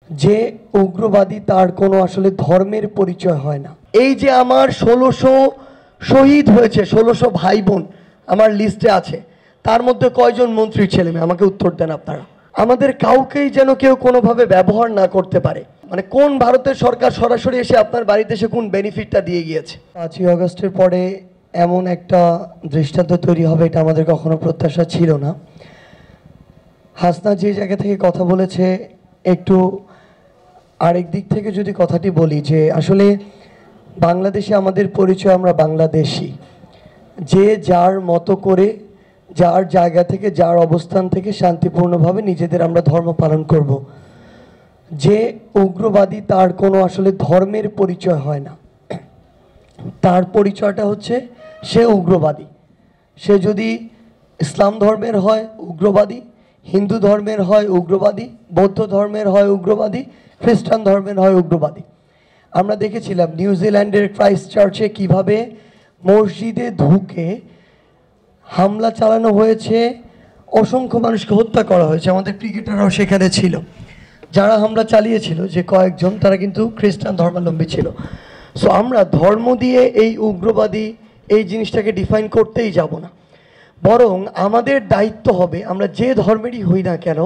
যে উগ্রবাদী তার কোনো আসলে ধর্মের পরিচয় হয় না। এই যে আমার ১৬০০ শহীদ হয়েছে, ১৬০০ ভাই বোন আমার লিস্টে আছে, তার মধ্যে কয়জন মন্ত্রীর ছেলে মেয়ে? আমাকে উত্তর দেন আপনারা। আমাদের কাউকেই যেন কেউ কোনোভাবে ব্যবহার না করতে পারে। মানে কোন ভারতের সরকার সরাসরি এসে আপনার বাড়িতে এসে কোন বেনিফিটটা দিয়ে গিয়েছে? ৫ই আগস্টের পরে এমন একটা দৃষ্টান্ত তৈরি হবে এটা আমাদের কখনো প্রত্যাশা ছিল না। হাসনা যে জায়গা থেকে কথা বলেছে, একটু আরেক দিক থেকে যদি কথাটি বলি যে আসলে বাংলাদেশে আমাদের পরিচয় আমরা বাংলাদেশি, যে যার মতো করে যার জায়গা থেকে যার অবস্থান থেকে শান্তিপূর্ণভাবে নিজেদের আমরা ধর্ম পালন করব। যে উগ্রবাদী তার কোনো আসলে ধর্মের পরিচয় হয় না, তার পরিচয়টা হচ্ছে সে উগ্রবাদী। সে যদি ইসলাম ধর্মের হয় উগ্রবাদী, হিন্দু ধর্মের হয় উগ্রবাদী, বৌদ্ধ ধর্মের হয় উগ্রবাদী, খ্রিস্টান ধর্মের হয় উগ্রবাদী। আমরা দেখেছিলাম নিউজিল্যান্ডের ক্রাইস্ট চার্চে কীভাবে মসজিদে ঢুকে হামলা চালানো হয়েছে, অসংখ্য মানুষকে হত্যা করা হয়েছে। আমাদের ক্রিকেটাররাও সেখানে ছিল। যারা হামলা চালিয়েছিল যে কয়েকজন, তারা কিন্তু খ্রিস্টান ধর্মাবলম্বী ছিল। সো আমরা ধর্ম দিয়ে এই উগ্রবাদী এই জিনিসটাকে ডিফাইন করতেই যাব না, বরং আমাদের দায়িত্ব হবে আমরা যে ধর্মেরই হই না কেন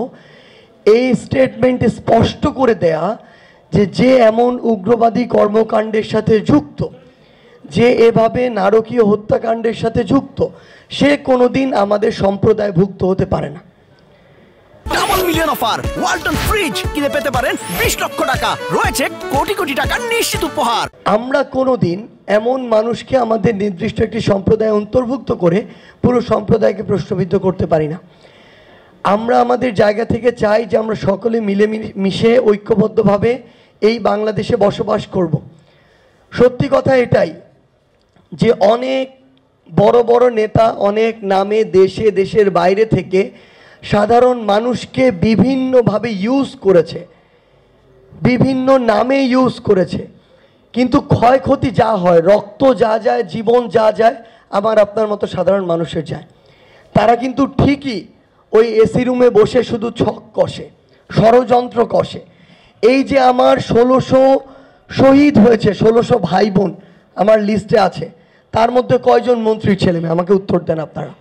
এই স্টেটমেন্টে স্পষ্ট করে দেয়া যে যে এমন উগ্রবাদী কর্মকাণ্ডের সাথে যুক্ত, যে এভাবে নারকীয় হত্যাকাণ্ডের সাথে যুক্ত, সে কোনোদিন আমাদের সম্প্রদায়ভুক্ত হতে পারে না। Double million offer Walton fridge কিনে পেতে পারেন 20 লক্ষ টাকা, রয়েছে কোটি কোটি টাকার নিশ্চিত উপহার। আমরা কোনোদিন এমন মানুষকে আমাদের নির্দিষ্ট একটি সম্প্রদায় অন্তর্ভুক্ত করে পুরো সম্প্রদায়কে প্রশ্নবিদ্ধ করতে পারি না। আমরা আমাদের জায়গা থেকে চাই যে আমরা সকলে মিলেমিশে ঐক্যবদ্ধভাবে এই বাংলাদেশে বসবাস করব। সত্যি কথা এটাই যে অনেক বড় বড় নেতা অনেক নামে দেশে দেশের বাইরে থেকে সাধারণ মানুষকে বিভিন্নভাবে ইউজ করেছে, বিভিন্ন নামে ইউজ করেছে, কিন্তু ক্ষয়ক্ষতি যা হয়, রক্ত যা যায়, জীবন যা যায়, আমার আপনার মতো সাধারণ মানুষের যায়। তারা কিন্তু ঠিকই ওই এসি রুমে বসে শুধু ছক কষে, ষড়যন্ত্র কষে। এই যে আমার ১৬০০ শহীদ হয়েছে, ১৬০০ ভাই বোন আমার লিস্টে আছে, তার মধ্যে কয়জন মন্ত্রীর ছেলে মেয়ে? আমাকে উত্তর দেন আপনারা।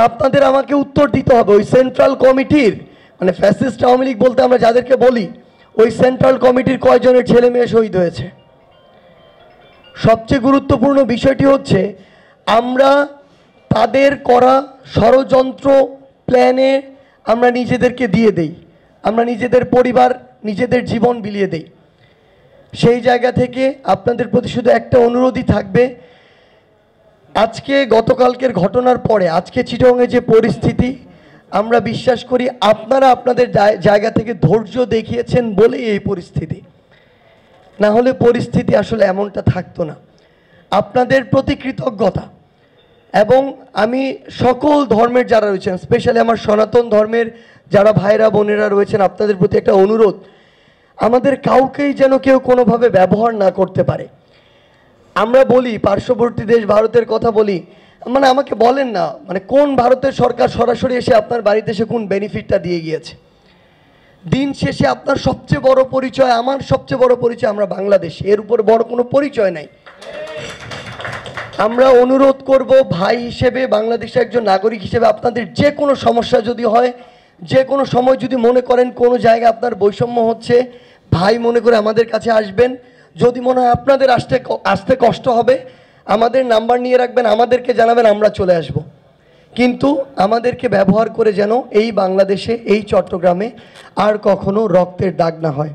আপনাদের আমাকে উত্তর দিতে হবে। ওই সেন্ট্রাল কমিটির, মানে ফ্যাসিস্ট আওয়ামী লীগ বলতে আমরা যাদেরকে বলি, ওই সেন্ট্রাল কমিটির কয়জনের ছেলে মেয়ে শহীদ হয়েছে? সবচেয়ে গুরুত্বপূর্ণ বিষয়টি হচ্ছে আমরা তাদের করা ষড়যন্ত্র প্ল্যানে আমরা নিজেদেরকে দিয়ে দেই, আমরা নিজেদের পরিবার নিজেদের জীবন বিলিয়ে দেই। সেই জায়গা থেকে আপনাদের প্রতি শুধু একটা অনুরোধই থাকবে, আজকে গতকালকের ঘটনার পরে আজকে চিটাগংয়ে যে পরিস্থিতি, আমরা বিশ্বাস করি আপনারা আপনাদের জায়গা থেকে ধৈর্য দেখিয়েছেন বলেই এই পরিস্থিতি, না হলে পরিস্থিতি আসলে এমনটা থাকতো না। আপনাদের প্রতি কৃতজ্ঞতা। এবং আমি সকল ধর্মের যারা রয়েছেন, স্পেশালি আমার সনাতন ধর্মের যারা ভাইরা বোনেরা রয়েছেন, আপনাদের প্রতি একটা অনুরোধ, আমাদের কাউকেই যেন কেউ কোনোভাবে ব্যবহার না করতে পারে। আমরা বলি পার্শ্ববর্তী দেশ ভারতের কথা বলি, মানে আমাকে বলেন না, মানে কোন ভারতের সরকার সরাসরি এসে আপনার বাড়িতে এসে কোন বেনিফিটটা দিয়ে গিয়েছে? দিন শেষে আপনার সবচেয়ে বড় পরিচয়, আমার সবচেয়ে বড় পরিচয় আমরা বাংলাদেশ, এর উপর বড় কোনো পরিচয় নাই। আমরা অনুরোধ করব ভাই হিসেবে, বাংলাদেশের একজন নাগরিক হিসেবে, আপনাদের যে কোনো সমস্যা যদি হয়, যে কোনো সময় যদি মনে করেন কোনো জায়গায় আপনার বৈষম্য হচ্ছে, ভাই মনে করে আমাদের কাছে আসবেন। যদি মনে হয় আপনাদের আসতে কষ্ট হবে, আমাদের নাম্বার নিয়ে রাখবেন, আমাদেরকে জানাবেন, আমরা চলে আসব। কিন্তু আমাদেরকে ব্যবহার করে যেন এই বাংলাদেশে, এই চট্টগ্রামে আর কখনো রক্তের দাগ না হয়।